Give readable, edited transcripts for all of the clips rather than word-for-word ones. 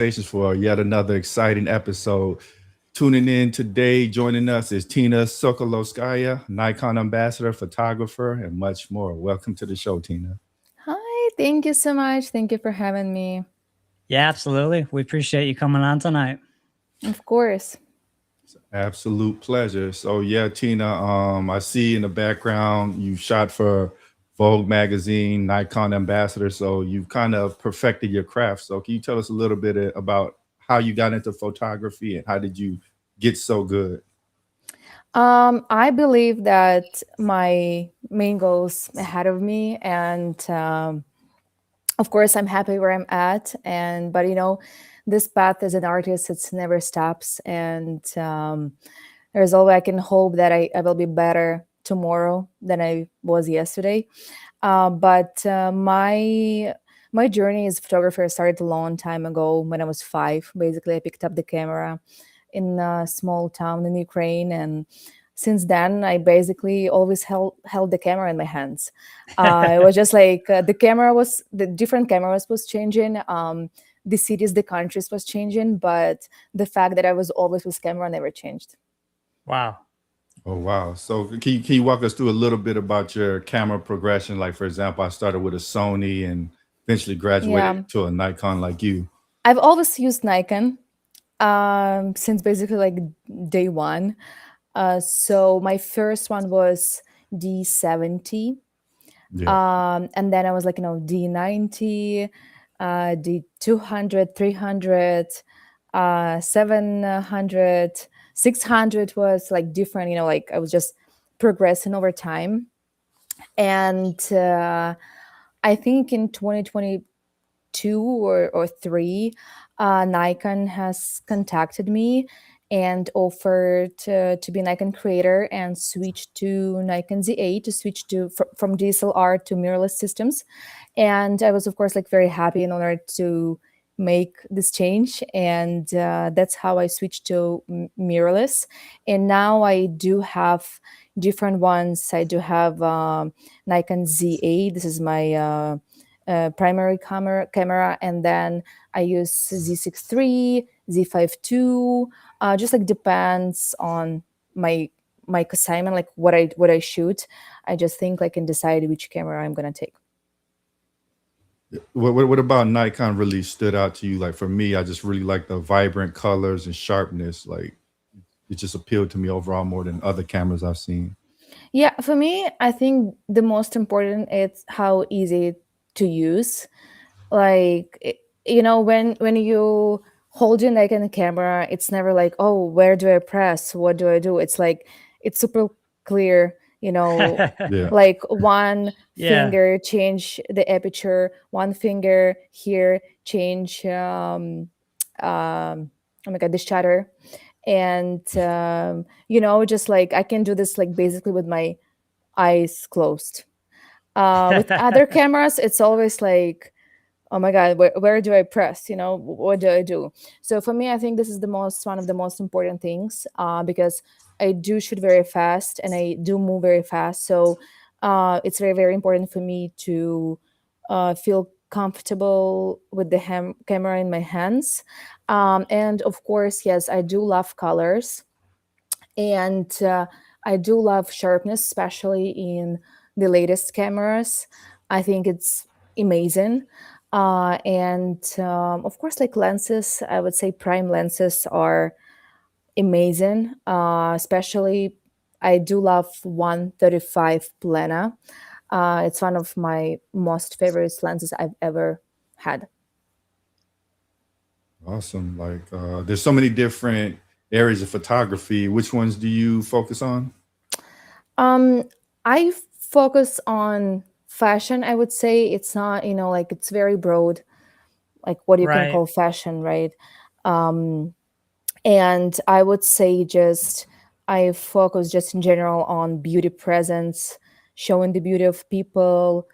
Conversations for yet another exciting episode. Tuning in today, joining us is Tina Sokolovskaya, Nikon Ambassador, photographer, and much more. Welcome to the show, Tina. Hi, thank you so much. Thank you for having me. Yeah, absolutely. We appreciate you coming on tonight. Of course. Absolute pleasure. So yeah, Tina, I see in the background you shot for Vogue magazine, Nikon Ambassador. So you've kind of perfected your craft. So can you tell us a little bit about how you got into photography and how did you get so good? I believe that my main goals ahead of me, and of course, I'm happy where I'm at. And but this path as an artist, it never stops, and there's always I can hope that I will be better tomorrow than I was yesterday. But my journey as a photographer started a long time ago when I was 5. Basically, I picked up the camera in a small town in Ukraine, and since then I basically always held the camera in my hands. It was just like the different cameras was changing. The cities, the countries was changing, but the fact that I was always with camera never changed. Wow. Oh wow! So can you walk us through a little bit about your camera progression? Like for example, I started with a Sony and eventually graduated Yeah, to a Nikon like you. I've always used Nikon since basically like day one. So my first one was D70. Yeah. And then I was like, D90, D200, 300, 700, 600 was like different, like I was just progressing over time. And I think in 2022 or 3, Nikon has contacted me and offered to be Nikon creator and switch to Nikon Z8 to switch from DSLR to mirrorless systems. And I was, of course, like very happy and honored to make this change. And that's how I switched to mirrorless. And now I do have different ones. I do have Nikon Z8. This is my primary camera, and then I use Z6 III, Z5 II. Just like depends on my assignment, like what I shoot. I just think like and decide which camera I'm gonna take. What about Nikon really stood out to you? Like for me, I just really like the vibrant colors and sharpness. Like it just appealed to me overall more than other cameras I've seen. Yeah, for me, I think the most important is how easy to use. Like when you hold your neck in the camera, it's never like, oh, where do I press, what do I do? It's like it's super clear, Yeah. like one Yeah. finger change the aperture, one finger here change oh my god, the shutter. And just like I can do this like basically with my eyes closed. With other cameras, it's always like, oh my god, where do I press, what do I do? So for me, I think this is the most one of the most important things, because I do shoot very fast and I do move very fast. So it's very, very important for me to feel comfortable with the camera in my hands. And of course, yes, I do love colors, and I do love sharpness, especially in the latest cameras. I think it's amazing. And of course, like lenses, I would say prime lenses are amazing. Especially, I do love 135 Plena. It's one of my most favorite lenses I've ever had. Awesome. Like there's so many different areas of photography. Which ones do you focus on? Um, I focus on fashion. I would say it's not, like it's very broad, like what you can Right. call fashion, right? Um, and I would say just I focus just in general on beauty presence, showing the beauty of people,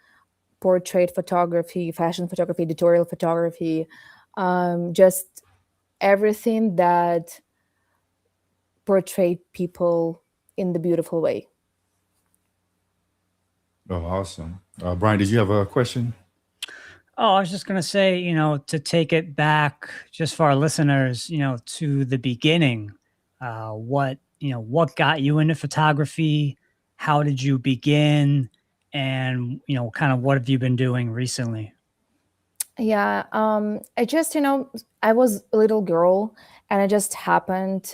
portrait photography, fashion photography, editorial photography, just everything that portray people in the beautiful way. Oh, awesome. Brian, did you have a question? Oh, I was just going to say, to take it back just for our listeners, to the beginning, what got you into photography? How did you begin? And, kind of what have you been doing recently? Yeah, I just, I was a little girl and I just happened,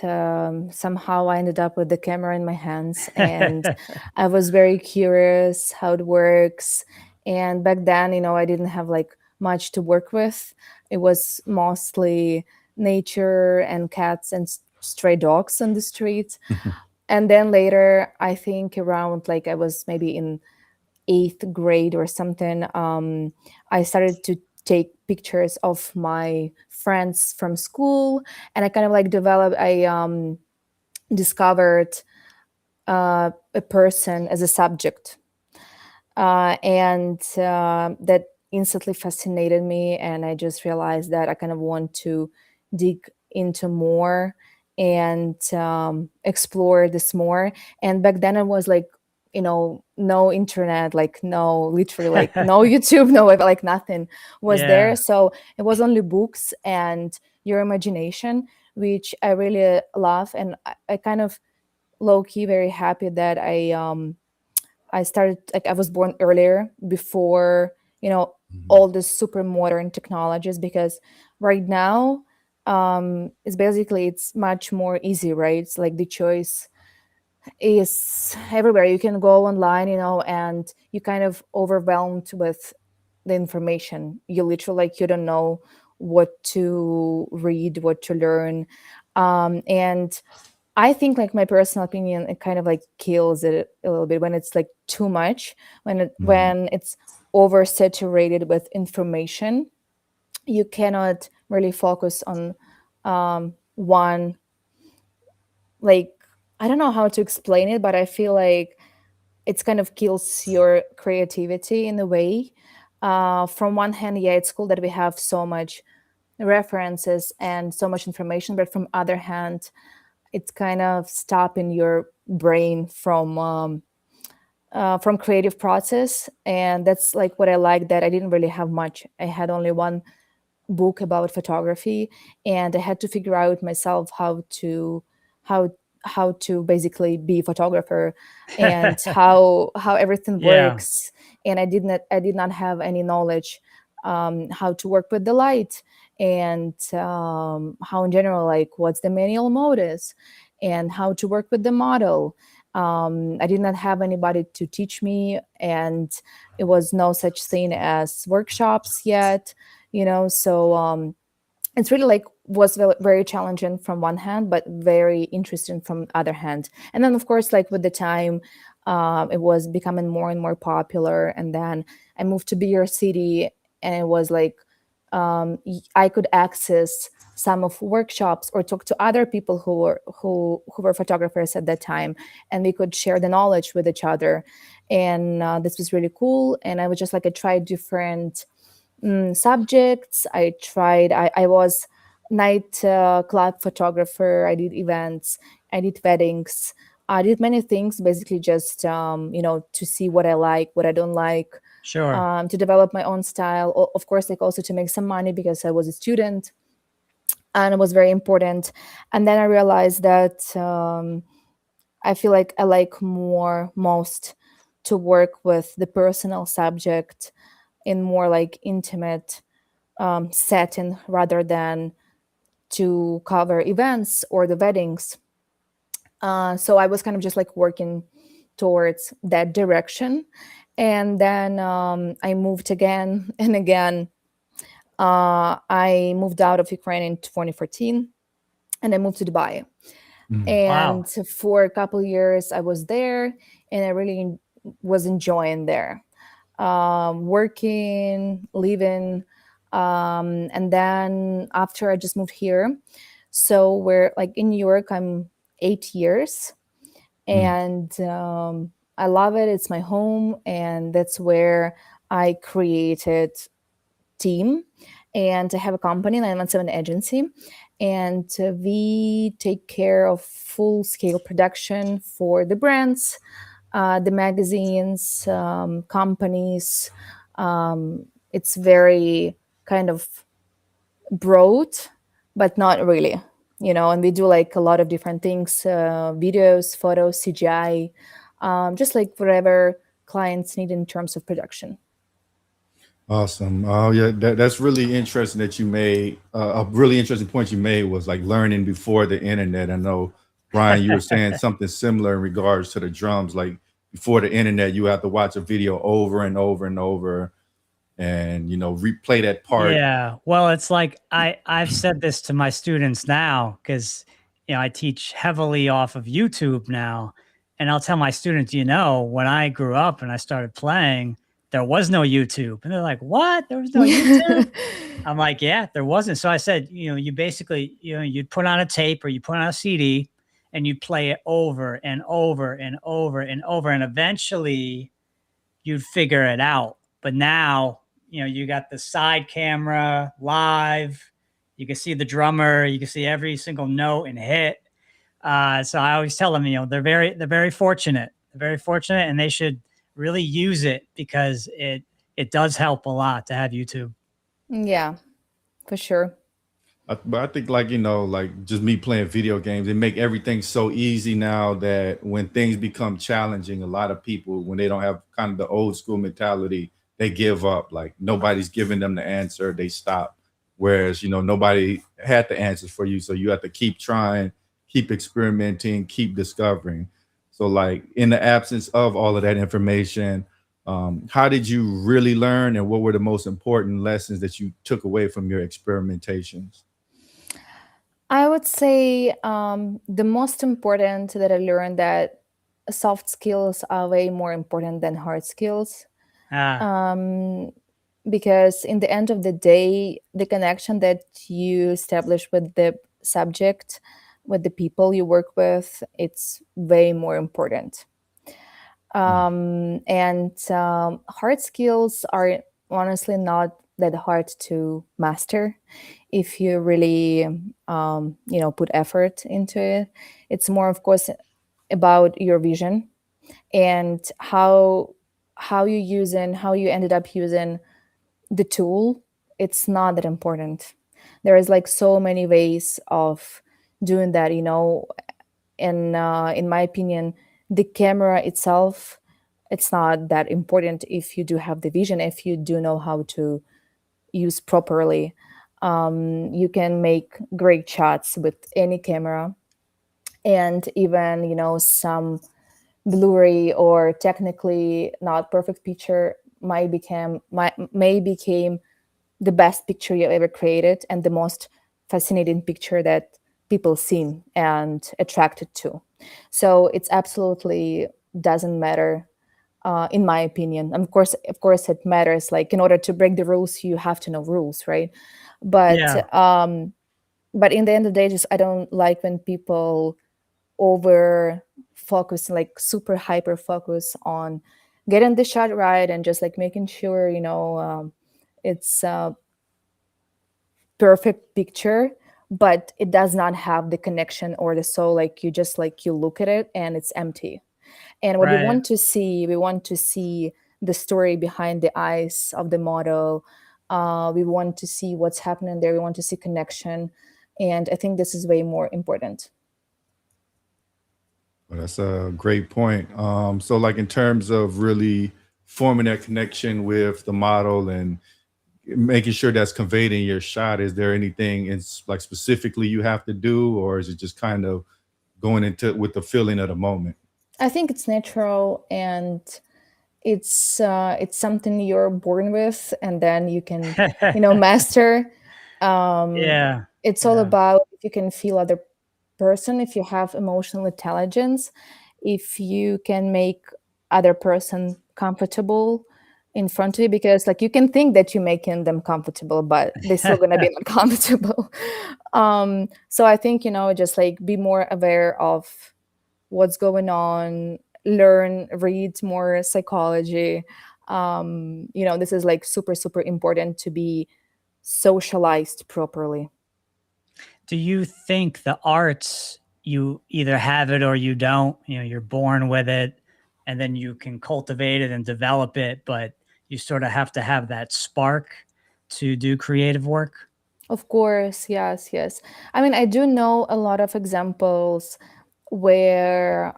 somehow I ended up with the camera in my hands and I was very curious how it works. And back then, I didn't have like much to work with. It was mostly nature and cats and stray dogs on the street. And then later, I think around like I was maybe in eighth grade or something, I started to take pictures of my friends from school, and I kind of like developed, I discovered a person as a subject, and that instantly fascinated me, and I just realized that I kind of want to dig into more and explore this more. And back then I was like, no internet, like no, literally like no YouTube, no, like nothing was there. Yeah, So it was only books and your imagination, which I really love. And I kind of low key very happy that I started, like I was born earlier before, Mhm. all the super modern technologies, because right now it's basically, it's much more easy, right? It's like the choice is everywhere. You can go online, and you kind of overwhelmed with the information. You literally, like, you don't know what to read, what to learn. And I think, like, my personal opinion, it kind of like kills it a little bit when it's like too much, Mhm. when it's oversaturated with information. You cannot really focus on one, like, I don't know how to explain it, but I feel like it's kind of kills your creativity in a way. From one hand, yeah, it's cool that we have so much references and so much information, but from other hand, it's kind of stopping your brain from creative process. And that's like what I like, that I didn't really have much. I had only one book about photography, and I had to figure out myself how how to basically be a photographer, and how everything yeah, works. And I did not have any knowledge how to work with the light, and how in general, like what's the manual mode is, and how to work with the model. I did not have anybody to teach me, and it was no such thing as workshops yet, so it's really like was very challenging from one hand, but very interesting from other hand. And then of course, like with the time, it was becoming more and more popular. And then I moved to bigger city, and it was like, I could access some of workshops or talk to other people who were photographers at that time, and we could share the knowledge with each other. And this was really cool. And I was just like, I tried different subjects. I was night club photographer. I did events. I did weddings. I did many things, basically just, to see what I like, what I don't like, sure. to develop my own style. Of course, like also to make some money, because I was a student, and it was very important. And then I realized that I feel like I like most to work with the personal subject in more like intimate setting, rather than to cover events or the weddings. So I was kind of just like working towards that direction. And then I moved again and again. I moved out of Ukraine in 2014, and I moved to Dubai. Mhm. And Wow. for a couple of years, I was there, and I really was enjoying there, working, living. And then after I just moved here, so we're like in New York, I'm 8 years, Mhm. and I love it. It's my home, and that's where I created team, and I have a company, 917 Agency, and we take care of full scale production for the brands, the magazines, companies, um, it's very kind of broad, but not really, and we do like a lot of different things, videos, photos, CGI, just like whatever clients need in terms of production. Awesome. Oh yeah, that's really interesting that you made a really interesting point you made was like learning before the internet. I know, Brian, you were saying something similar in regards to the drums. Like before the internet, you have to watch a video over and over and over, and replay that part. Yeah. Well, it's like I've said this to my students now because I teach heavily off of YouTube now. And I'll tell my students, when I grew up and I started playing, there was no YouTube. And they're like, what? There was no YouTube? I'm like, yeah, there wasn't. So I said, you basically, you'd put on a tape or you put on a CD and you play it over and over and over and over. And eventually you'd figure it out. But now, you got the side camera live. You can see the drummer. You can see every single note and hit. So I always tell them, they're very fortunate. They're very fortunate, and they should really use it because it does help a lot to have YouTube. Yeah, for sure. But I think like like just me playing video games, it make everything so easy now that when things become challenging, a lot of people when they don't have kind of the old school mentality, they give up. Like nobody's giving them the answer, they stop. Whereas nobody had the answers for you, so you have to keep trying, keep experimenting, keep discovering. So like in the absence of all of that information, how did you really learn, and what were the most important lessons that you took away from your experimentations? I would say the most important that I learned that soft skills are way more important than hard skills. Ah, Um, because in the end of the day, the connection that you establish with the subject, with the people you work with, it's way more important. And hard skills are honestly not that hard to master if you really put effort into it. It's more, of course, about your vision and how you use and how you ended up using the tool. It's not that important. There is like so many ways of doing that, and in my opinion, the camera itself, it's not that important if you do have the vision, if you do know how to use properly. You can make great shots with any camera, and even some blurry or technically not perfect picture may became the best picture you ever created and the most fascinating picture that people seen and attracted to. So it's absolutely doesn't matter, in my opinion. Of course it matters. Like in order to break the rules you have to know rules, right? but yeah. um but in the end of the day, just I don't like when people over focus, like super hyper focus on getting the shot right and just like making sure it's a perfect picture, but it does not have the connection or the soul. Like you look at it and it's empty. And what Right. we want to see the story behind the eyes of the model. We want to see what's happening there. We want to see connection, and I think this is way more important. Well, that's a great point. So, like in terms of really forming that connection with the model and making sure that's conveyed in your shot, is there anything like specifically you have to do, or is it just kind of going into with the feeling of the moment? I think it's natural, and it's something you're born with, and then you can master. um Yeah. it's all Yeah. about if you can feel other person, if you have emotional intelligence, if you can make other person comfortable in front of you, because like you can think that you're making them comfortable but they're still gonna be uncomfortable. So I think just like be more aware of what's going on, learn, read more psychology. This is like super super important to be socialized properly. Do you think the arts, you either have it or you don't, you're born with it and then you can cultivate it and develop it, but you sort of have to have that spark to do creative work? Of course, yes, yes. I mean, I do know a lot of examples where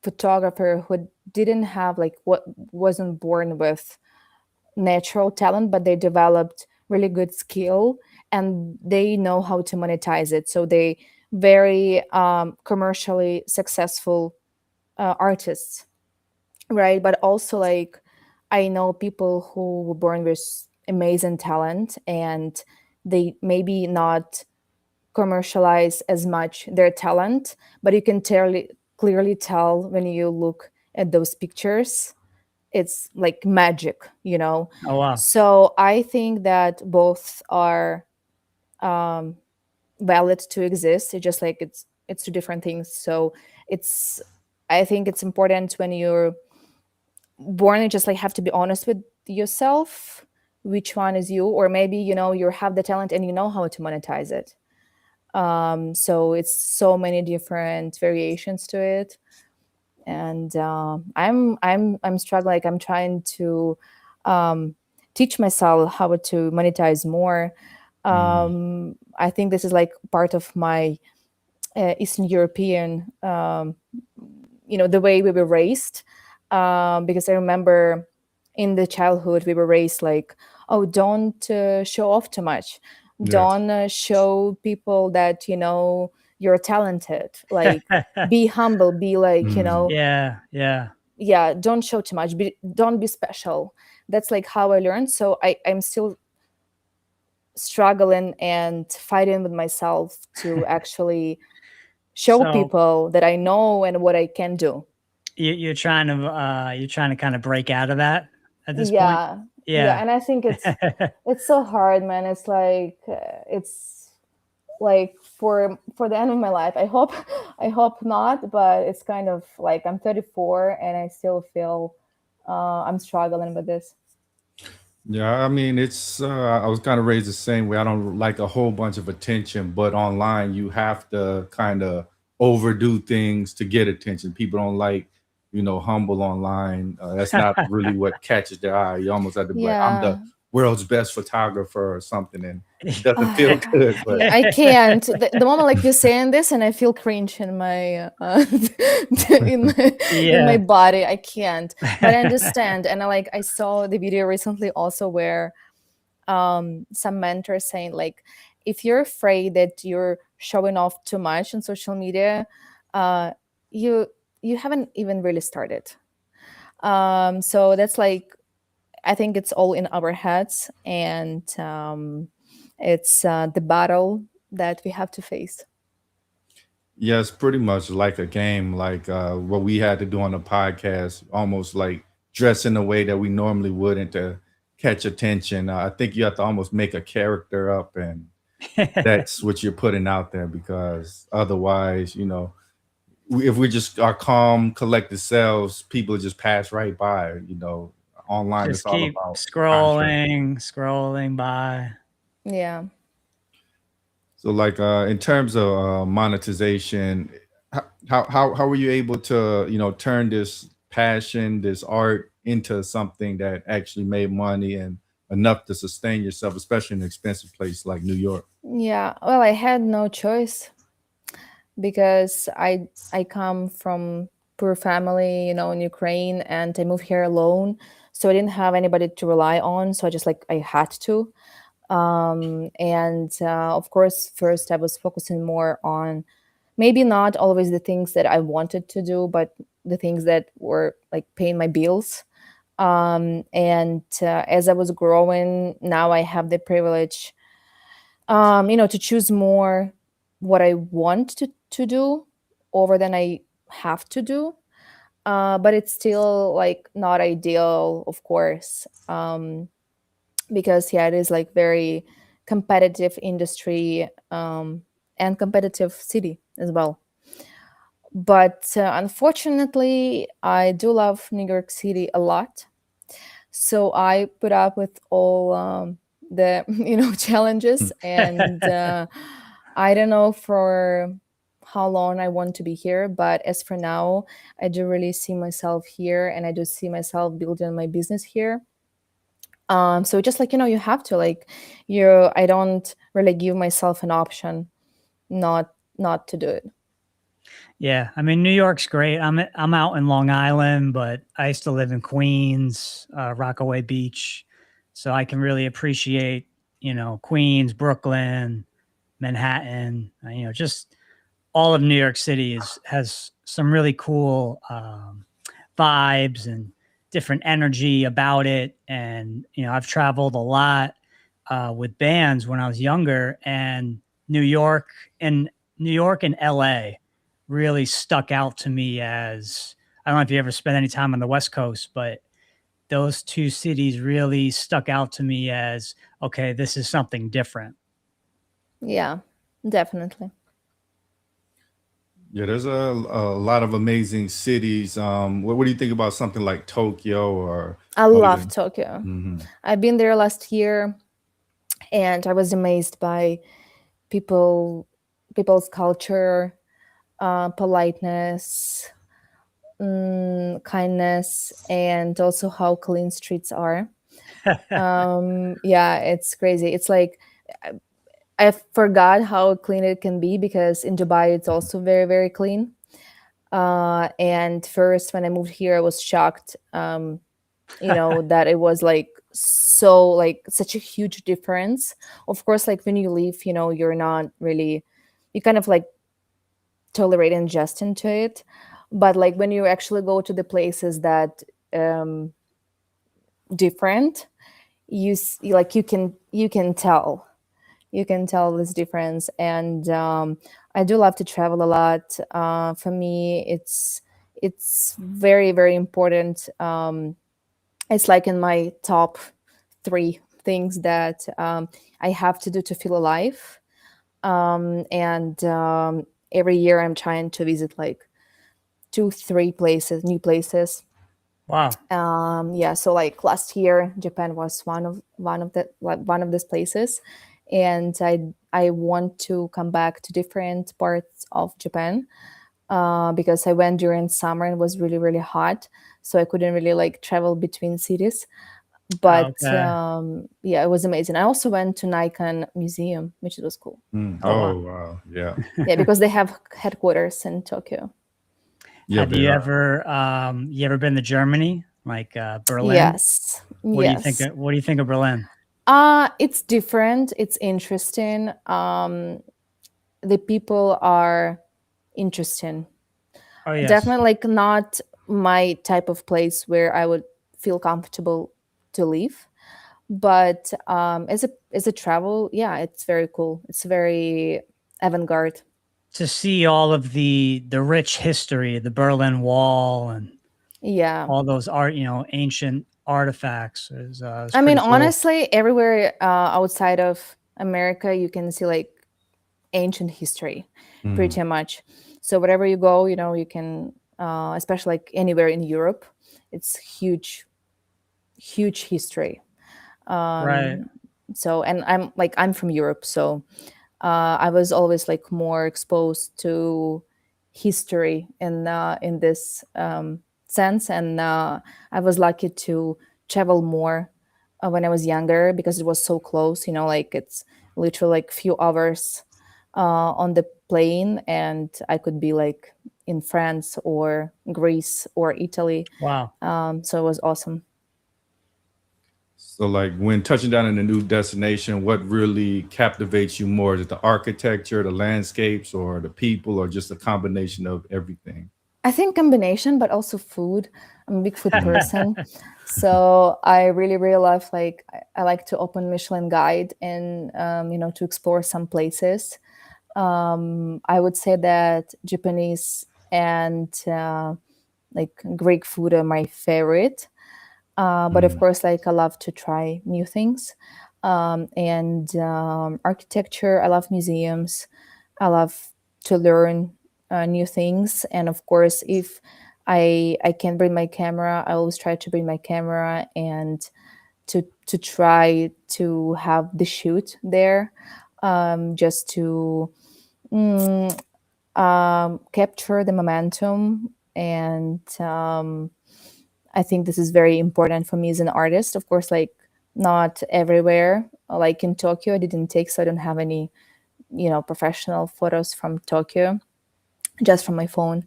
photographer who didn't have like what wasn't born with natural talent, but they developed really good skill and they know how to monetize it. So they very commercially successful artists, right? But also like I know people who were born with amazing talent and they maybe not commercialize as much their talent, but you can clearly tell when you look at those pictures, it's like magic, you know. Oh, wow. So I think that both are um, valid to exist. It's just like it's two different things. So it's I think it's important when you're born, you just like have to be honest with yourself, which one is you, or maybe you know you have the talent and you know how to monetize it. So it's so many different variations to it, and I'm struggling. Like I'm trying to um, teach myself how to monetize more. Mm. I think this is like part of my Eastern European, you know, the way we were raised. Because I remember in the childhood we were raised like, oh, don't show off too much, Yes. don't show people that you know you're talented, like be humble, be like you Mm. know, Yeah, yeah. yeah, don't show too much, don't be special. That's like how I learned. So I'm still struggling and fighting with myself to actually show So people that I know and what I can do. you're trying to kind of break out of that at this point? Yeah, yeah, Yeah. and I think it's so hard, man. It's like for the end of my life. I hope I hope not, but it's kind of like I'm 34 and I still feel I'm struggling with this. Yeah, I mean, it's I was kind of raised the same way. I don't like a whole bunch of attention, but online you have to kind of overdo things to get attention. People don't like, humble online. That's not really what catches their eye. You almost have to be like, I'm the Yeah. world's best photographer or something, and it doesn't feel good. But Yeah, I can't. The moment like you're saying this, and I feel cringe in my in my Yeah. body. I can't, but I understand. And I saw the video recently also where some mentors saying like, if you're afraid that you're showing off too much on social media, uh, you you haven't even really started. So that's like I think it's all in our heads, and it's the battle that we have to face. yeah, it's pretty much like a game, like what we had to do on the podcast, almost like dress in a way that we normally wouldn't to catch attention. I think you have to almost make a character up, and that's what you're putting out there because otherwise, if we just our calm, collected selves, people just pass right by. Online, it's Just all keep about contrast. scrolling by. Yeah. So, like in terms of monetization, how were you able to turn this passion, this art, into something that actually made money and enough to sustain yourself, especially in an expensive place like New York? Yeah. Well, I had no choice because I come from poor family, you know, in Ukraine, and I moved here alone, so I didn't have anybody to rely on. So I just like I had to. And of course, first I was focusing more on maybe not always the things that I wanted to do, but the things that were like paying my bills. And as I was growing, now I have the privilege, you know, to choose more what I want to do over than I have to do. But it's still like not ideal, of course, because yeah, it is like very competitive industry, and competitive city as well. But unfortunately, I do love New York City a lot, so I put up with all the you know challenges, and I don't know for how long I want to be here, but as for now, I do really see myself here, and I do see myself building my business here. So just like, you have to like, I don't really give myself an option not to do it. Yeah, I mean, New York's great. I'm out in Long Island, but I used to live in Queens, Rockaway Beach, so I can really appreciate, Queens, Brooklyn, Manhattan. Just all of New York City has some really cool vibes and different energy about it. And I've traveled a lot with bands when I was younger, and New York and New York and LA really stuck out to me as, I don't know if you ever spent any time on the West Coast, but those two cities really stuck out to me as, okay, this is something different. Yeah, definitely. Yeah, there's a lot of amazing cities. What do you think about something like Tokyo or I other love than? Tokyo. Hmm. I've been there last year, and I was amazed by people people's culture, politeness, kindness, and also how clean streets are. Yeah, it's crazy. It's like I forgot how clean it can be, because in Dubai it's also very, very clean. And first, when I moved here, I was shocked, that it was like so, like such a huge difference. Of course, like when you leave, you're not really, you kind of like tolerate and adjust into it. But like when you actually go to the places that um different, like you can tell this difference. And I do love to travel a lot. For me, it's very, very important. It's like in my top three things that I have to do to feel alive. And every year I'm trying to visit like 2 3 places, new places. Wow. Yeah, so like last year Japan was one of these places, and I want to come back to different parts of Japan, because I went during summer and it was really, really hot, so I couldn't really like travel between cities. But Okay. yeah, it was amazing. I also went to Nikon Museum, which was cool. Mm. Oh, wow. Oh, wow. Yeah. Yeah, because they have headquarters in Tokyo. Yeah, Have they are. you ever been to Germany, like Berlin? Yes, What do you think? yes. What do you think of Berlin? It's different. It's interesting. The people are interesting. Oh yes. Definitely like not my type of place where I would feel comfortable to live. But as a travel, yeah, it's very cool. It's very avant-garde. To see all of the rich history, the Berlin Wall, and Yeah. all those ancient artifacts is I mean, pretty cool. honestly, everywhere outside of America, you can see like ancient history, Mm. pretty much. So wherever you go, you can, especially like anywhere in Europe, it's huge, huge history. Right. So, and I'm from Europe, so I was always like more exposed to history in this sense. And I was lucky to travel more when I was younger, because it was so close. Like it's literally like few hours on the plane, and I could be like in France or Greece or Italy. Wow. So it was awesome. So, like when touching down in a new destination, what really captivates you more? Is it the architecture, the landscapes, or the people, or just a combination of everything? I think combination, but also food. I'm a big food Mm. person, so I really, really love like I like to open Michelin Guide and to explore some places. I would say that Japanese and like Greek food are my favorite. But of Mm. course, like I love to try new things. And architecture, I love museums. I love to learn new things. And of course, if I can bring my camera, I always try to bring my camera and to try to have the shoot there, just to mm, capture the momentum. And I think this is very important for me as an artist. Of course, like not everywhere. Like in Tokyo, I didn't take, so I don't have any, professional photos from Tokyo, just from my phone.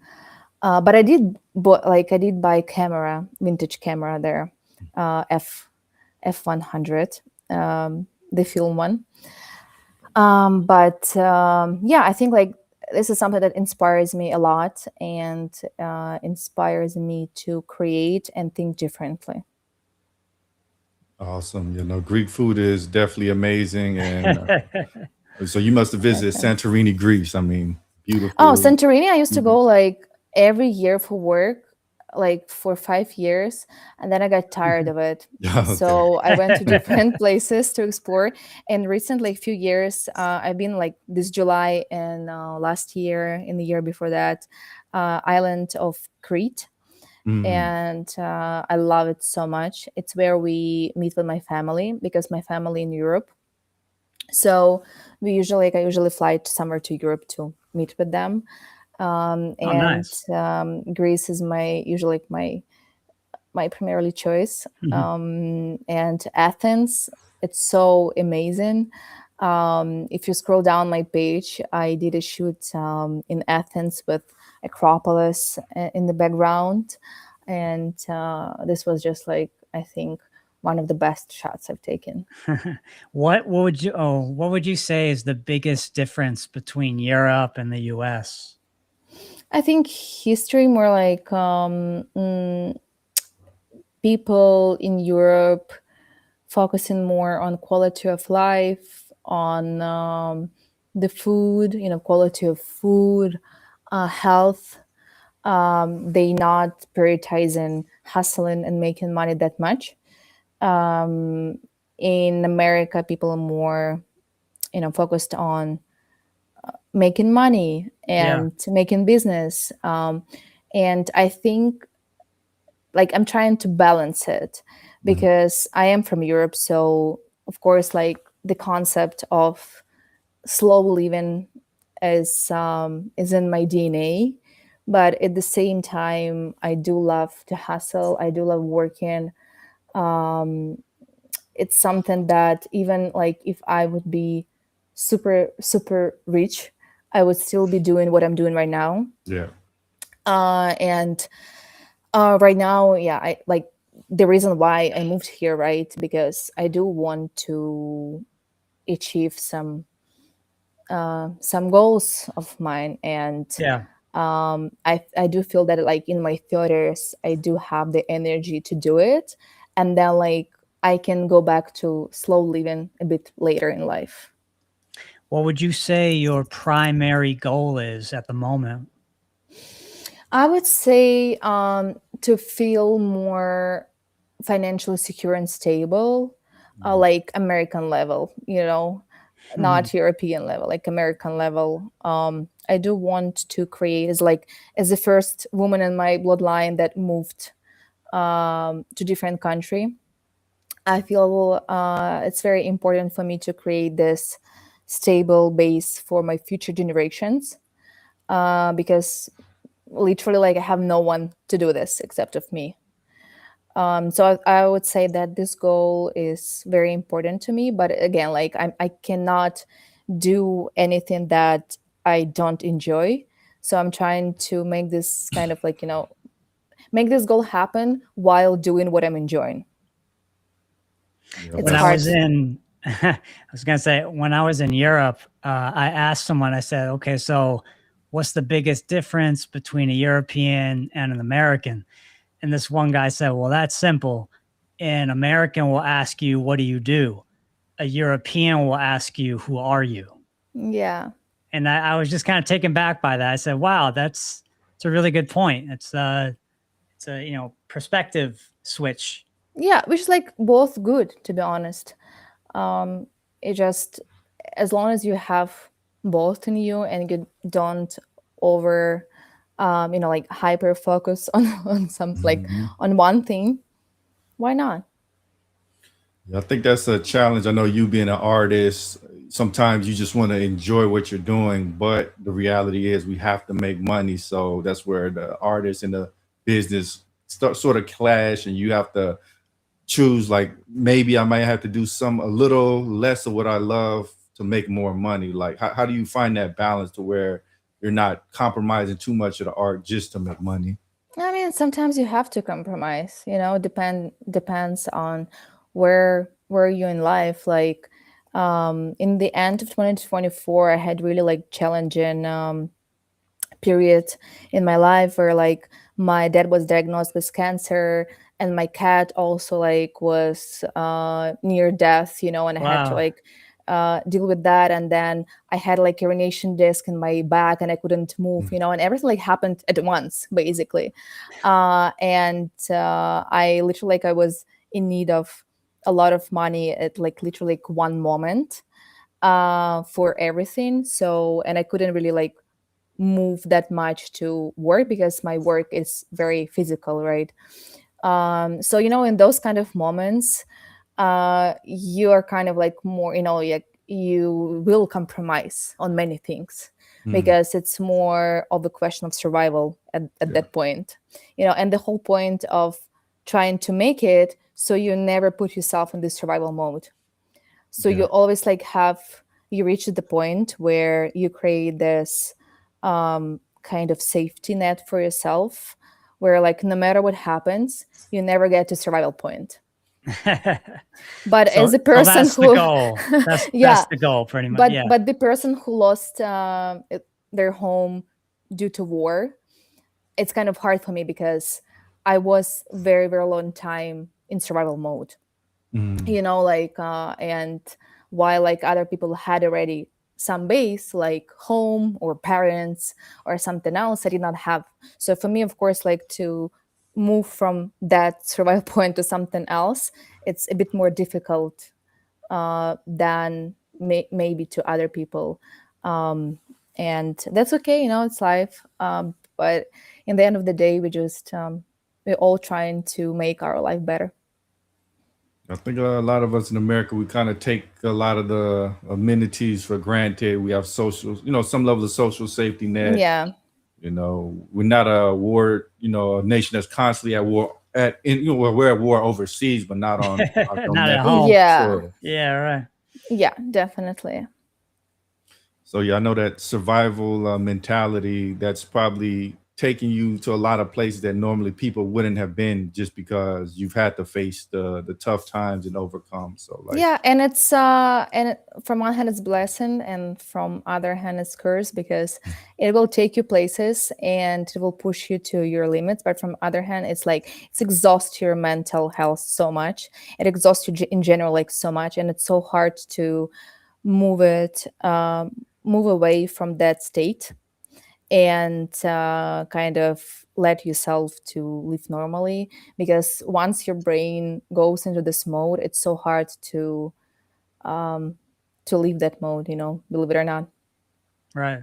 But I did buy camera, vintage camera there, F100, the film one. But yeah, I think like this is something that inspires me a lot and inspires me to create and think differently. Awesome. Greek food is definitely amazing. And so you must have visited Santorini, Greece. I mean, Oh, beautiful. Santorini, I used to Mhm. go like every year for work, like for 5 years, and then I got tired of it. Okay. So I went to different places to explore. And recently, a few years, I've been like this July and last year, in the year before that, island of Crete. Mm. And I love it so much. It's where we meet with my family because my family in Europe. So I usually fly to somewhere to Europe to meet with them. Oh, And nice. Greece is my usually like my primarily choice. And Athens, it's so amazing. If you scroll down my page, I did a shoot in Athens with Acropolis in the background, and this was just like, I think, one of the best shots I've taken. What would you say is the biggest difference between Europe and the US? I think history more like people in Europe focusing more on quality of life, on the food, quality of food, health. They not prioritizing hustling and making money that much. Um, in America, people are more, focused on making money Yeah. and making business. And I think like I'm trying to balance it Mhm. because I am from Europe. So of course, like the concept of slow living is in my DNA. But at the same time, I do love to hustle. I do love working. Um, it's something that even like if I would be super rich, I would still be doing what I'm doing right now. Yeah. And right now, yeah, I like the reason why I moved here, right? Because I do want to achieve some goals of mine, and Yeah. I do feel that like in my 30s, I do have the energy to do it, and then like I can go back to slow living a bit later in life. What would you say your primary goal is at the moment? I would say to feel more financially secure and stable, Mhm. like American level, not European level, like American level. I do want to create as the first woman in my bloodline that moved to different country. I feel it's very important for me to create this stable base for my future generations because literally like I have no one to do this except of me. So I would say that this goal is very important to me. But again, like I cannot do anything that I don't enjoy. So I'm trying to make this kind of like, make this goal happen while doing what I'm enjoying. Yeah, It's When I hard. was in I was gonna say, when I was in Europe, I asked someone, I said, "Okay, so what's the biggest difference between a European and an American?" And this one guy said, "Well, that's simple. An American will ask you, 'What do you do?' A European will ask you, 'Who are you?'" Yeah. And I was just kind of taken back by that. I said, "Wow, it's a really good point. It's a, perspective switch." Yeah, which is like both good, to be honest. Um, it just, as long as you have both in you and you don't over, like hyper focus on on some like Mhm. on one thing, why not? Yeah, I think that's a challenge. I know you being an artist, sometimes you just want to enjoy what you're doing, but the reality is we have to make money. So that's where the artist and the business start sort of clash, and you have to choose like maybe I might have to do some a little less of what I love to make more money? Like how do you find that balance to where you're not compromising too much of the art just to make money? I mean, sometimes you have to compromise. Depends on where you in life. Like, in the end of 2024, I had really like challenging period in my life where like my dad was diagnosed with cancer, and my cat also like was near death, and I had to Wow. like deal with that. And then I had like a urination disc in my back and I couldn't move, Mm. and everything like happened at once basically. And I literally like I was in need of a lot of money at like literally like one moment for everything. So, and I couldn't really like move that much to work because my work is very physical, right? So in those kind of moments, you are kind of like more, like you will compromise on many things Mm. because it's more of a question of survival at Yeah. that point, and the whole point of trying to make it so you never put yourself in this survival mode. So you Yeah. always like you reach the point where you create this kind of safety net for yourself, where like no matter what happens, you never get to survival point. But So as a so person that's the who goal. That's yeah, the goal pretty much. but Yeah. but the person who lost their home due to war, it's kind of hard for me because I was very very long time in survival mode, Mm. like and while like other people had already some base like home or parents or something else, I did not have. So for me, of course, like to move from that survival point to something else, it's a bit more difficult than maybe to other people. And that's okay, it's life. But in the end of the day, we're all trying to make our life better. I think a lot of us in America, we kind of take a lot of the amenities for granted. We have social, some level of social safety net. Yeah. We're not a war, a nation that's constantly at war we're at war overseas, but not on our Not at domestic home. Yeah. soil. Yeah, right. Yeah, definitely. So yeah, I know that survival mentality that's probably taking you to a lot of places that normally people wouldn't have been just because you've had to face the tough times and overcome. So like, Yeah, and from one hand it's blessing, and from other hand it's curse, because it will take you places and it will push you to your limits. But from other hand, it's like it's exhaust your mental health so much. It exhausts you in general like so much, and it's so hard to move away from that state and kind of let yourself to live normally, because once your brain goes into this mode, it's so hard um, to leave that mode, believe it or not. Right.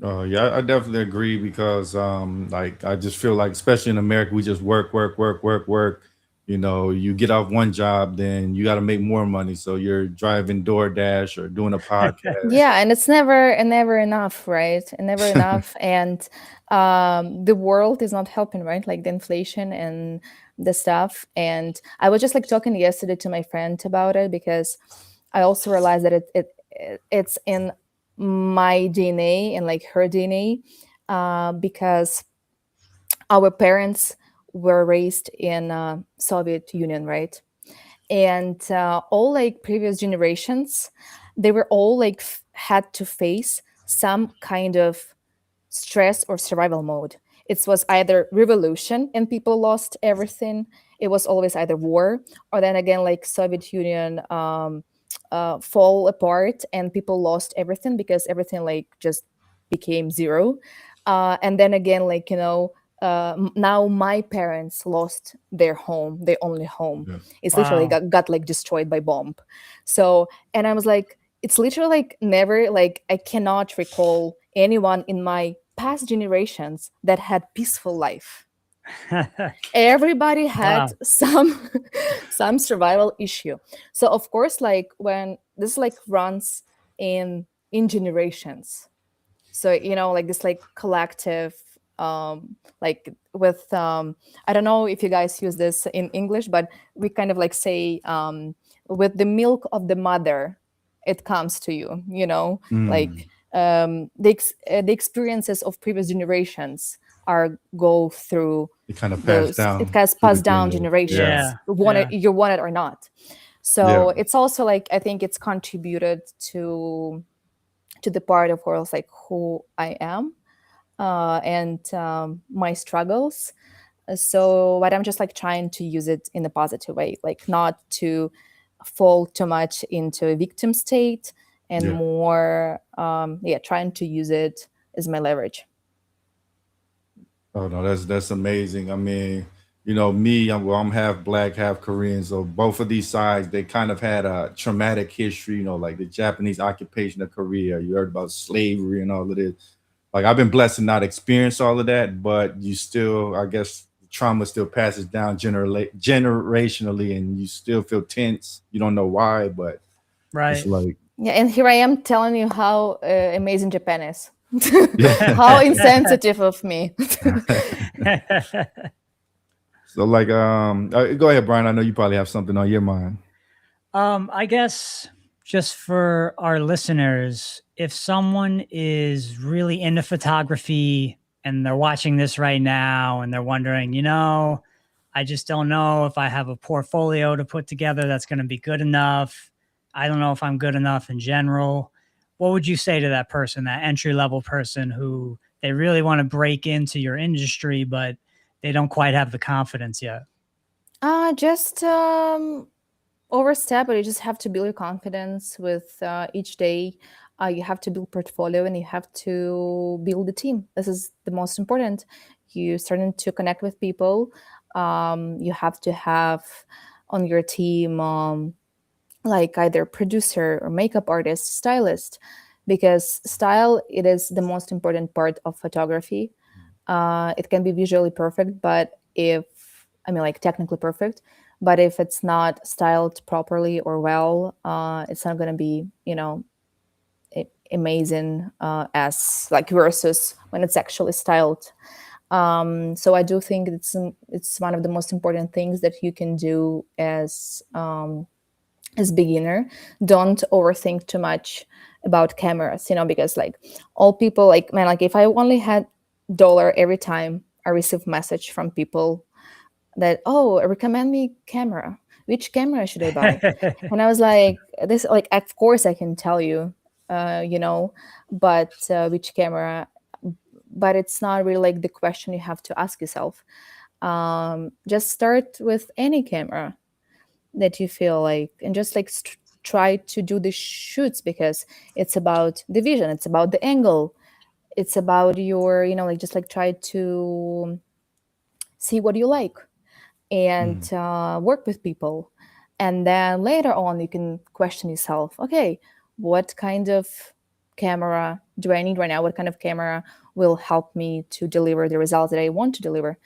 yeah, I definitely agree because like I just feel like especially in America we just work, work, work, work, work. You get off one job, then you got to make more money. So you're driving DoorDash or doing a podcast. Yeah, and it's never enough, right? And never enough. And the world is not helping, right? Like the inflation and the stuff. And I was just like talking yesterday to my friend about it, because I also realized that it's in my DNA and like her DNA, because our parents were raised in Soviet Union, right? And all like previous generations, they were all like had to face some kind of stress or survival mode. It was either revolution and people lost everything. It was always either war, or then again like Soviet Union fall apart and people lost everything because everything like just became zero. And then again, like now my parents lost their home, their only home. Yeah. It's literally Wow. got like destroyed by bomb. So, and I was like, it's literally like never, like I cannot recall anyone in my past generations that had peaceful life. Everybody had Wow. some some survival issue. So of course, like when this like runs in generations, so like this like collective like with I don't know if you guys use this in English, but we kind of like say with the milk of the mother it comes to you, you know, like Mm. the experiences of previous generations are go through It kind of passed those, it down gets through the passed down DNA. Yeah. generations, Yeah. want it, Yeah. you want it or not. So Yeah. it's also like I think it's contributed to the part of course like who I am and my struggles. So but I'm just like trying to use it in a positive way, like not to fall too much into a victim state and Yeah. more yeah, trying to use it as my leverage. Oh no, that's amazing. I mean, me, I'm half black, half Korean, so both of these sides they kind of had a traumatic history. Like the Japanese occupation of Korea. You heard about slavery and all of this. Like I've been blessed to not experience all of that, but you still, I guess, trauma still passes down generationally, and you still feel tense. You don't know why, but it's Right. like, Yeah, and here I am telling you how amazing Japan is. yeah. How insensitive of me. So like, go ahead, Brian. I know you probably have something on your mind. I guess just for our listeners, if someone is really into photography and they're watching this right now and they're wondering, I just don't know if I have a portfolio to put together that's going to be good enough. I don't know if I'm good enough in general. What would you say to that person, that entry level person who they really want to break into your industry, but they don't quite have the confidence yet? Just overstep, but you just have to build your confidence with each day. You have to build portfolio and you have to build a team. This is the most important. You starting to connect with people. You have to have on your team like either producer or makeup artist, stylist, because style it is the most important part of photography. It can be visually perfect, but if I mean like technically perfect, but if it's not styled properly or well, it's not going to be amazing as like versus when it's actually styled. So I do think it's one of the most important things that you can do as beginner. Don't overthink too much about cameras, because like all people like man, like if I only had dollar every time I receive message from people that recommend me camera, which camera should I buy? And I was like, this like of course I can tell you, but which camera? But it's not really like the question you have to ask yourself. Just start with any camera that you feel like and just like try to do the shoots because it's about the vision, it's about the angle, it's about your like just like try to see what you like Mm. and work with people, and then later on you can question yourself, okay, what kind of camera do I need right now, what kind of camera will help me to deliver the results that I want to deliver.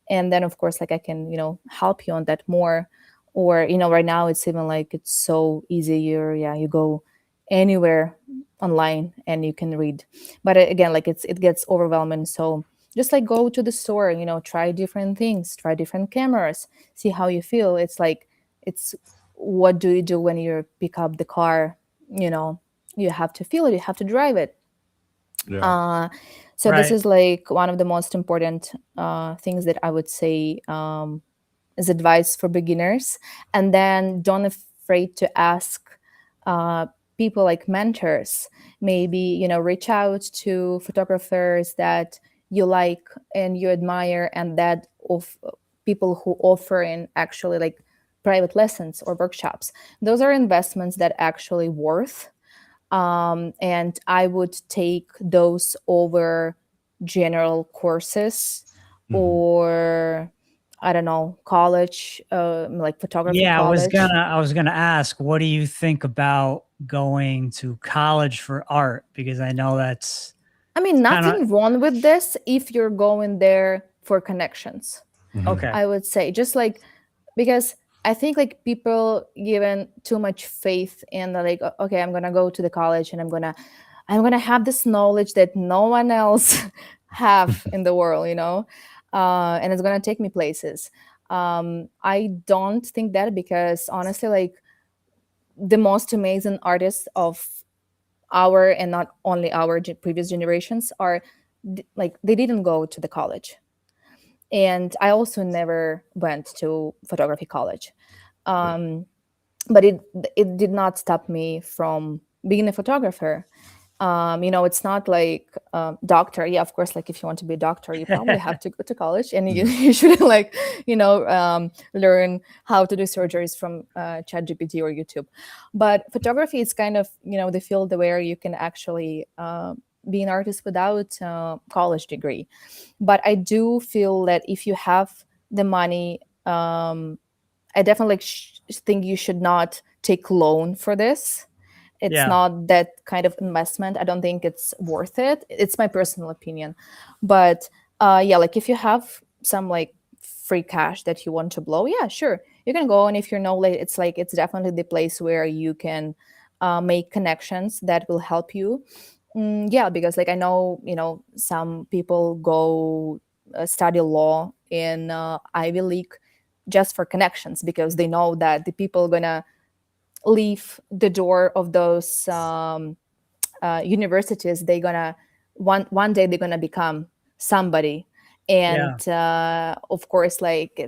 And then of course like I can help you on that more. Or right now it's even like it's so easy, you go anywhere online and you can read. But again, like it gets overwhelming, so just like go to the store, try different things, try different cameras, see how you feel. It's like it's what do you do when you pick up the car, you know you have to feel it, you have to drive it. Yeah. uh, so this Right. is like one of the most important things that I would say as advice for beginners. And then don't afraid to ask uh, people like mentors. Maybe reach out to photographers that you like and you admire, and that of people who offer in actually like private lessons or workshops. Those are investments that actually worth, and I would take those over general courses Mhm. or I don't know, college, like photography Yeah, I was college. gonna I was gonna ask, what do you think about going to college for art? Because I know that's I mean, kind of nothing wrong with this if you're going there for connections. Mhm. okay. I would say just like because I think like people given too much faith in the like okay, I'm gonna go to the college and I'm gonna have this knowledge that no one else have in the world, and it's gonna take me places. I don't think that, because honestly, like, the most amazing artists of our, and not only our previous generations, are like, they didn't go to the college, and I also never went to photography college. um, but it did not stop me from being a photographer. It's not like doctor. Yeah, of course, like, if you want to be a doctor, you probably have to go to college, and you, Yeah. you should, like, learn how to do surgeries from ChatGPT or YouTube. But photography is kind of, the field where you can actually be an artist without college degree. But I do feel that if you have the money, I definitely think you should not take loan for this. It's Yeah. not that kind of investment. I don't think it's worth it. It's my personal opinion. But yeah, like, if you have some, like, free cash that you want to blow, yeah, sure, you can go. And if you know, like, it's definitely the place where you can make connections that will help you. Yeah, because, like, I know, some people go study law in Ivy League just for connections, because they know that the people gonna leave the door of those universities. They gonna, one day they're gonna become somebody. Yeah. And of course, like,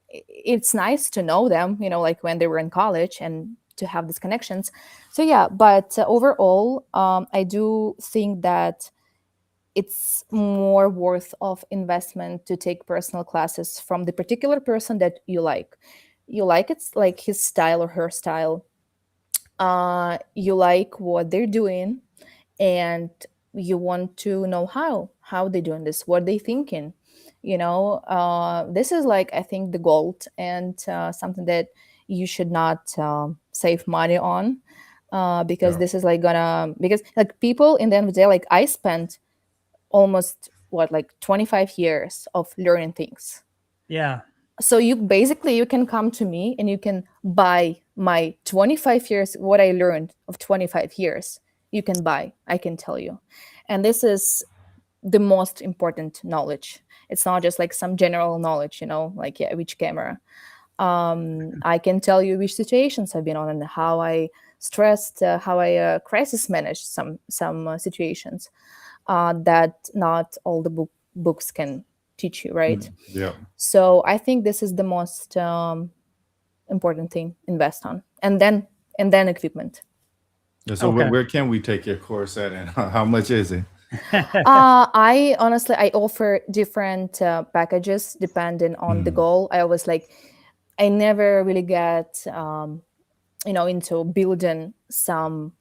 it's nice to know them, like, when they were in college, and to have these connections. So yeah, but overall, I do think that it's more worth of investment to take personal classes from the particular person that you like. It's like his style or her style. You like what they're doing, and you want to know how they're doing this, what they thinking. This is, like, I think, the gold, and something that you should not save money on, because Yeah. this is, like, gonna, because, like, people, in the end of the day, like, I spent almost, what, like, 25 years of learning things. Yeah. So you can come to me, and you can buy my 25 years, what I learned of 25 years. You can buy, I can tell you. And this is the most important knowledge. It's not just like some general knowledge, like, yeah, which camera. I can tell you which situations I've been on, and how I stressed, how I crisis managed some situations that not all the books can teach you, right? Yeah. So I think this is the most important thing: invest on, and then equipment. Yeah, so Okay. where can we take your course at, and how much is it? I honestly, I offer different packages depending on the Mm. goal. I always, like, I never really get into building some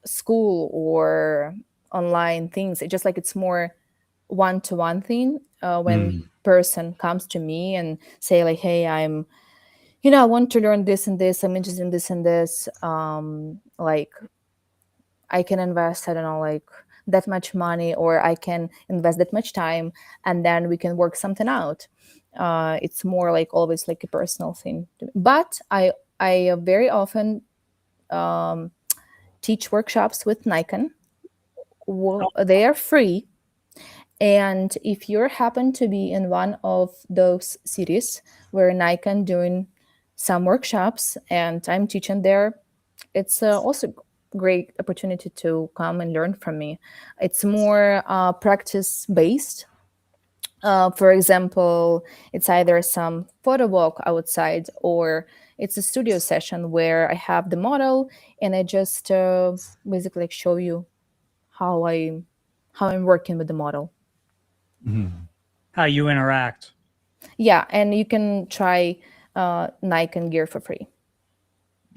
school or online things. It just, like, it's more one-to-one thing. When Mm. person comes to me and say, like, hey, I want to learn this and this, I'm interested in this and this, like, I can invest, I don't know, like, that much money, or I can invest that much time, and then we can work something out. It's more like, always, like, a personal thing to me. But I very often um, teach workshops with Nikon. They are free. And if you happen to be in one of those cities where Nikon doing some workshops, and I'm teaching there, it's also great opportunity to come and learn from me. It's more practice based. For example, it's either some photo walk outside, or it's a studio session where I have the model, and I just basically, like, show you how I'm working with the model. Mhm. How you interact. Yeah, and you can try Nikon gear for free.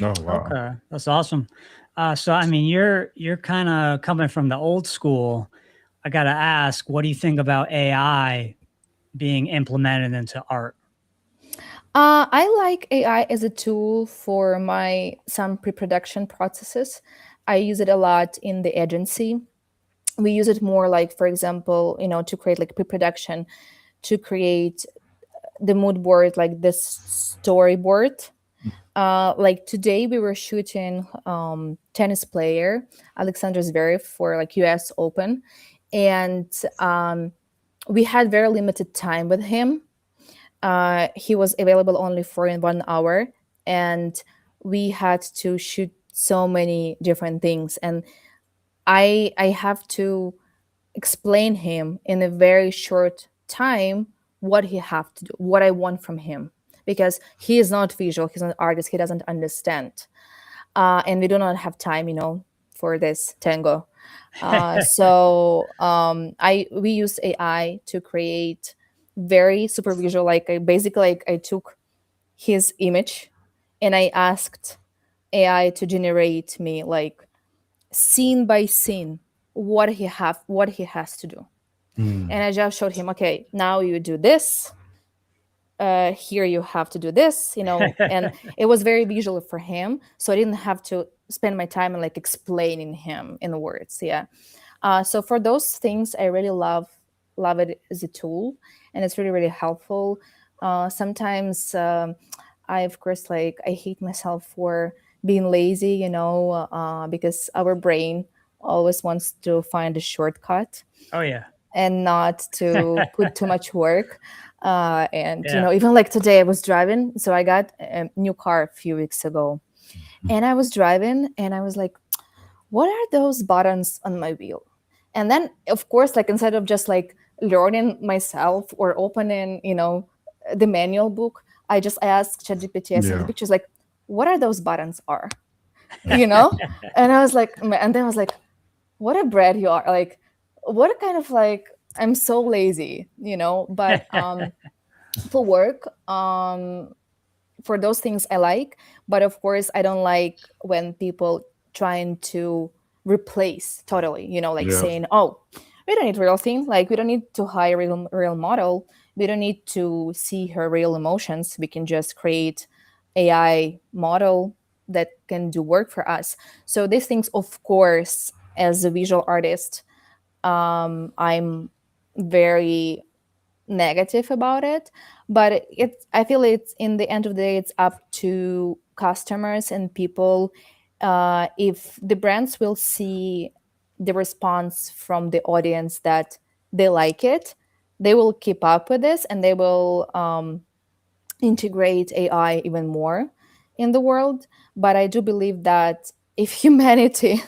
Oh wow. Okay, that's awesome. So I mean, you're kind of coming from the old school. I gotta ask, what do you think about AI being implemented into art? I like AI as a tool for my some pre-production processes. I use it a lot in the agency. We use it more, like, for example, to create, like, pre-production, to create the mood board, like this storyboard. Like, today we were shooting tennis player Alexander Zverev for, like, US Open, And we had very limited time with him. He was available only for in 1 hour, and we had to shoot so many different things. And I have to explain him in a very short time what he have to do, what I want from him, because he is not visual, he's not an artist, he doesn't understand, and we do not have time, for this tango. I we used AI to create very super visual. Like I took his image and I asked AI to generate me like scene by scene what he has to do. And Mm. I just showed him, okay, now you do this, here you have to do this, and it was very visual for him, so I didn't have to spend my time and like explaining him in words. Yeah. So for those things, I really love it as a tool, and it's really really helpful. Sometimes I of course like I hate myself for being lazy, because our brain always wants to find a shortcut Oh yeah. and not to put too much work. And Yeah. even like today, I was driving. So I got a new car a few weeks ago, and I was driving, and I was like, "What are those buttons on my wheel?" And then, of course, like instead of just like learning myself or opening, the manual book, I asked ChatGPT. I sent the Yeah. pictures like, "What are those buttons are?" You know, and I was like, and then I was like, what a brat you are, like what kind of like I'm so lazy, but for work, for those things I like, but of course I don't like when people trying to replace totally, like Yeah. saying, oh, we don't need real thing, like we don't need to hire real model, we don't need to see her real emotions, we can just create AI model that can do work for us. So these things, of course, as a visual artist, I'm very negative about it, but I feel it's in the end of the day it's up to customers and people. If the brands will see the response from the audience that they like it, they will keep up with this, and they will integrate AI even more in the world. But I do believe that if humanity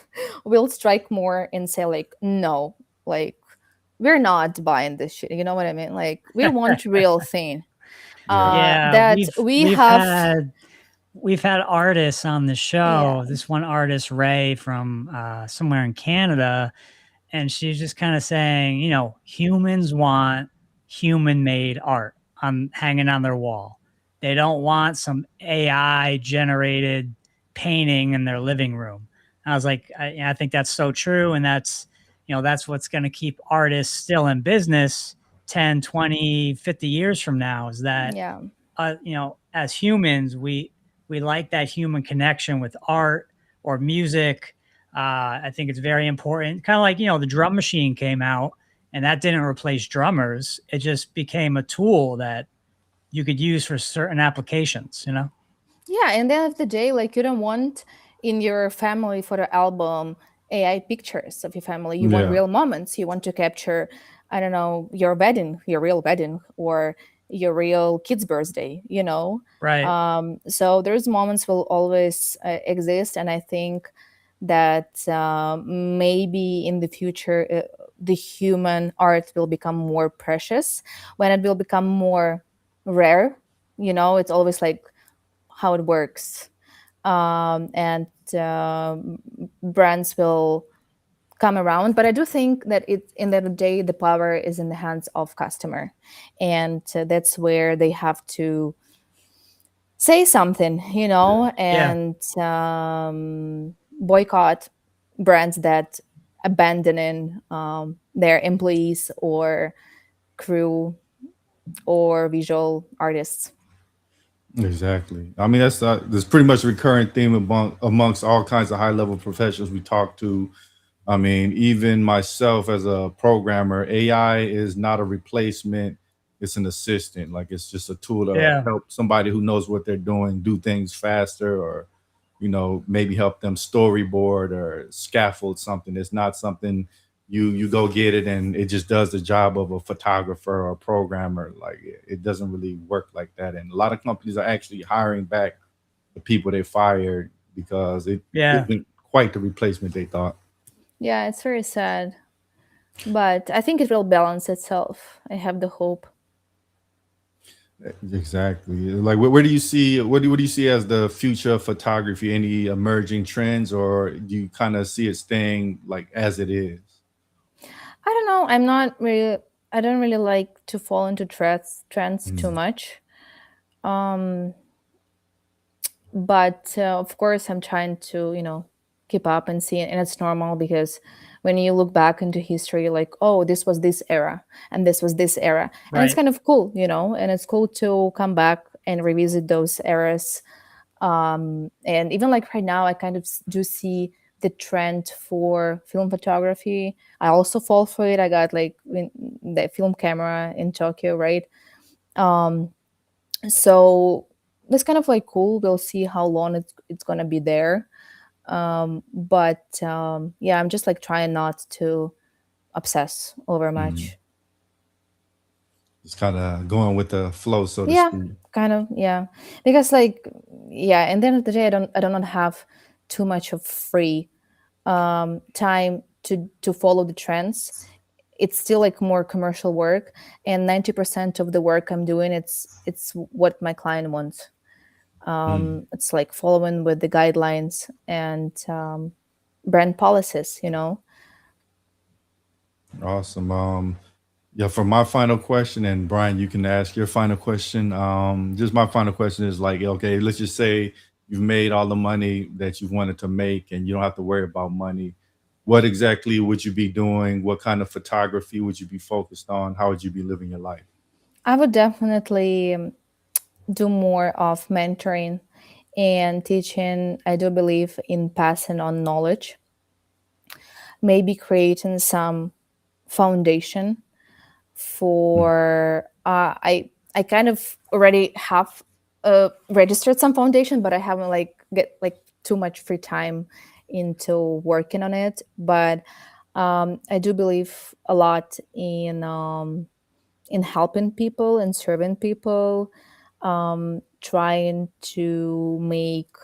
will strike more and say like, no, like we're not buying this shit, you know what I mean, like we want real thing, Yeah. Yeah, that we we've have. had artists on the Yeah, show. This one artist, Ray, from somewhere in Canada, and she's just kind of saying, humans want human-made art on hanging on their wall. They don't want some AI generated painting in their living room. I was like, I think that's so true, and that's what's going to keep artists still in business 10, 20, 50 years from now, is that yeah, as humans, we like that human connection with art or music. I think it's very important. Kind of like, the drum machine came out, and that didn't replace drummers. It just became a tool that you could use for certain applications. yeah. And at the end of the day, like you don't want in your family photo album AI pictures of your family. You want Yeah. real moments. You want to capture, I don't know, your wedding, your real wedding, or your real kid's birthday, Right. So there's moments will always exist, and I think that maybe in the future the human art will become more precious when it will become more rare. It's always like how it works, and brands will come around. But I do think that in the end of the day, the power is in the hands of customer, and that's where they have to say something, Yeah. Yeah. and boycott brands that abandoning their employees or crew or visual artists. Exactly. I mean, that's pretty much a recurring theme amongst all kinds of high level professionals we talk to. I mean, even myself as a programmer, AI is not a replacement. It's an assistant. Like it's just a tool to Yeah. help somebody who knows what they're doing do things faster, or maybe help them storyboard or scaffold something. It's not something you go get it and it just does the job of a photographer or a programmer. Like it doesn't really work like that. And a lot of companies are actually hiring back the people they fired because it Yeah. isn't quite the replacement they thought. Yeah, it's very sad, but I think it will balance itself. I have the hope. Exactly. Like, where do you see what do you see as the future of photography? Any emerging trends, or do you kind of see it staying like as it is? I don't know. I'm not really. I don't really like to fall into trends too Mm, much. Um, but of course, I'm trying to keep up and see it, and it's normal because when you look back into history, you're like, oh, this was this era, and this was this era, and it's Right. kind of cool, and it's cool to come back and revisit those eras. And even like right now, I kind of do see the trend for film photography. I also fall for it. I got like the film camera in Tokyo, right? um so that's kind of like cool. We'll see how long it's gonna be there. But yeah, I'm just like trying not to obsess over mm. much. Just kind of going with the flow, so to Yeah, speak. kind of, yeah. Because like, yeah, and then at the end of the day, I do not have too much of free time to follow the trends. It's still like more commercial work, and 90% of the work I'm doing, it's what my client wants. Mm. It's like following with the guidelines and brand policies. Awesome. Yeah, for my final question, and Brian, you can ask your final question. Just my final question is like, okay, let's just say you've made all the money that you wanted to make and you don't have to worry about money. What exactly would you be doing? What kind of photography would you be focused on? How would you be living your life? I would definitely do more of mentoring and teaching. I do believe in passing on knowledge, maybe creating some foundation Mm, for I kind of already have registered some foundation, but I haven't like get like too much free time into working on it. But I do believe a lot in helping people and serving people, trying to make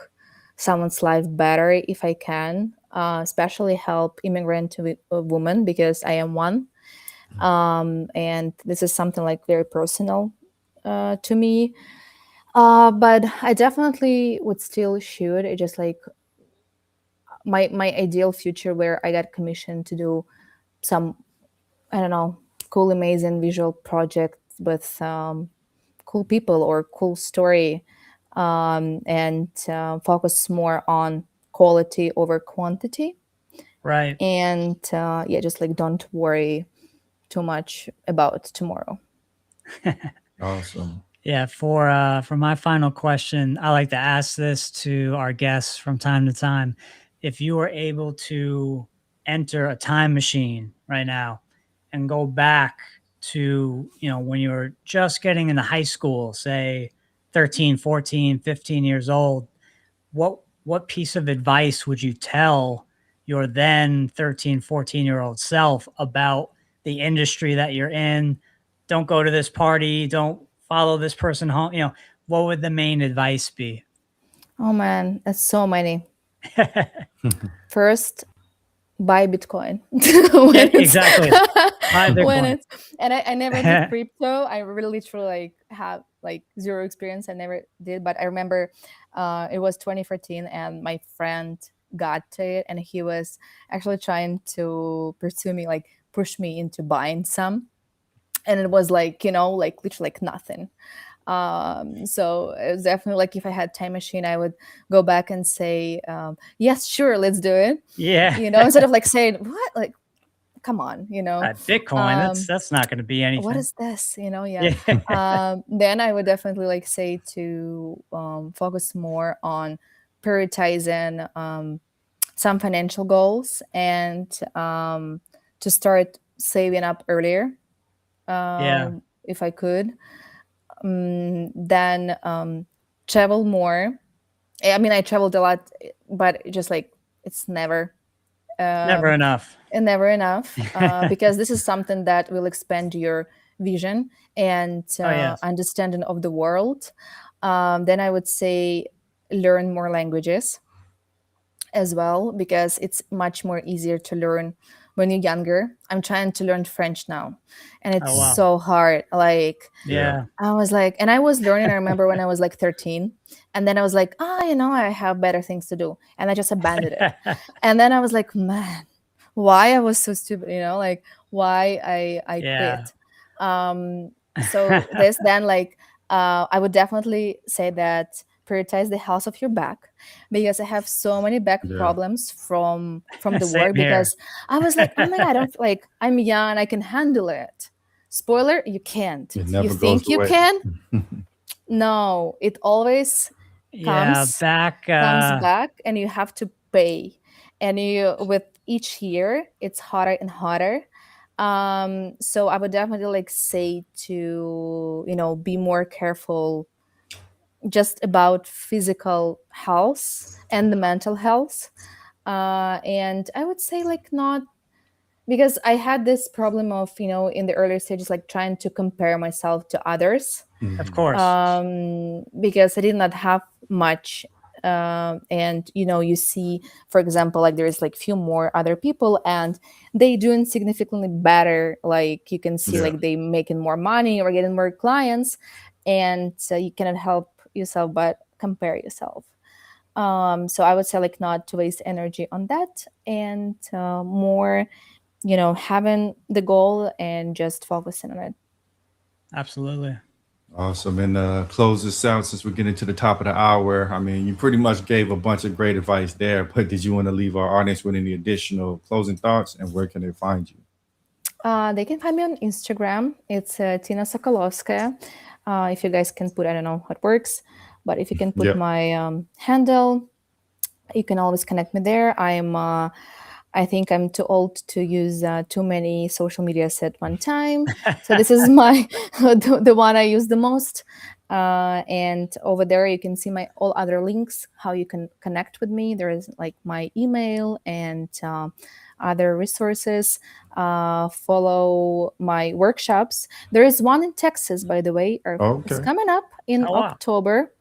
someone's life better if I can, especially help immigrant women because I am one. And this is something like very personal to me. But I definitely would still shoot. It just like my ideal future where I got commissioned to do some, I don't know, cool, amazing visual project with cool people or cool story, and focus more on quality over quantity. Right. And yeah, just like don't worry too much about tomorrow. awesome. Yeah, for my final question, I like to ask this to our guests from time to time. If you were able to enter a time machine right now and go back to, when you were just getting into high school, say 13, 14, 15 years old, what piece of advice would you tell your then 13, 14-year-old self about the industry that you're in? Don't go to this party, don't follow this person home. What would the main advice be? Oh man, that's so many. First, buy Bitcoin Yeah, when it's exactly. Buy when Bitcoin. it's and I never did crypto. I really truly like have like zero experience. I never did, but I remember it was 2014 and my friend got to it and he was actually trying to pursue me, like push me into buying some. And it was like, like literally like nothing. So it was definitely like if I had time machine, I would go back and say, yes, sure, let's do it. Yeah. Instead of like saying, what, like, come on, Bitcoin, um, that's not going to be what anything. is this? Yeah. Yeah. Then I would definitely like say to focus more on prioritizing some financial goals and to start saving up earlier, Yeah. if I could. Then travel more. I mean, I traveled a lot, but just like it's never Never enough. and never enough, because this is something that will expand your vision and Oh, yes. understanding of the world. Then I would say learn more languages as well, because it's much more easier to learn when you're younger. I'm trying to learn French now, and it's Oh, wow. so hard. Like, Yeah. I was like, and I was learning, I remember when I was like 13, and then I was like, I have better things to do. And I just abandoned it. And then I was like, man, why I was so stupid, like why I Yeah. quit. So this then, like, I would definitely say that prioritize the health of your back, because I have so many back Yeah. problems from the Same work, here. because I was like, oh my God, I don't like, I'm young, I can handle it. Spoiler, you can't. It never You goes think you away. can? No, it always Yeah, comes back. back, and you have to pay. And you, with each year, it's harder and harder. So I would definitely like say to, be more careful just about physical health and the mental health. And I would say like not, because I had this problem of, in the earlier stages, like trying to compare myself to others, Of course. because I did not have much. And you see, for example, like there's like few more other people, and they doing significantly better. Like you can see, Yeah. like they making more money or getting more clients, and so you cannot help yourself but compare yourself. So I would say like not to waste energy on that, and more, having the goal and just focusing on it. Absolutely. Awesome. And close this out since we're getting to the top of the hour. I mean, you pretty much gave a bunch of great advice there, but did you want to leave our audience with any additional closing thoughts, and where can they find you? They can find me on Instagram. It's Tina Sokolovskaya. If you guys can put, I don't know how it works, but if you can put Yep. my handle, you can always connect me there. I think I'm too old to use too many social medias at one time. So this is my the one I use the most. And over there, you can see my all other links, how you can connect with me. There is like my email and other resources. Follow my workshops. There is one in Texas, by the way, or it's Okay. coming up in Oh, wow. October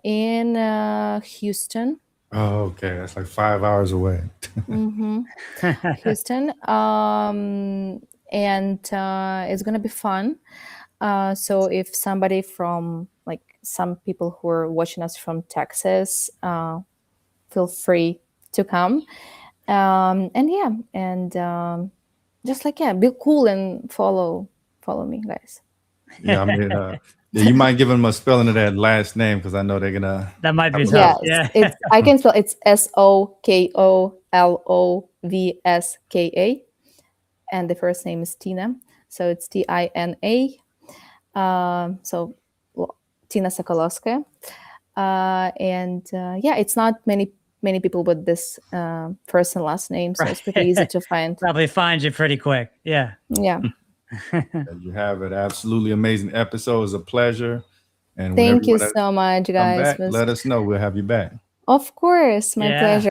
in Houston. Oh, okay. That's like 5 hours away. Mm-hmm. Houston. And it's gonna be fun. So if somebody from, like, some people who are watching us from Texas, feel free to come. And yeah, and just like, yeah, be cool and follow me, guys. Yeah, I mean, yeah, you might give them a spelling of that last name, because I know they're gonna. That might be Yes, tough. Yes, Yeah. I can spell, it's Sokolovska, and the first name is Tina, so it's Tina. So, well, Tina Sokolovskaya. And yeah, it's not many people with this first and last name, so it's pretty easy to find. Probably find you pretty quick. Yeah. Yeah. There you have it. Absolutely amazing episode. It was a pleasure. And whenever Thank you you want to so much, come guys. back, let us know. We'll have you back. Of course, my Yeah. pleasure.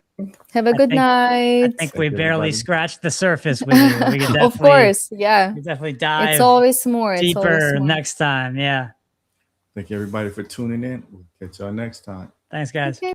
Have a I good think- I night. think Thank we you, barely everybody. scratched the surface with you. We could definitely, Of course, yeah. we definitely dive It's always more. It's always deeper more. next time. Yeah. Thank you, everybody, for tuning in. We'll catch y'all next time. Thanks, guys. Okay.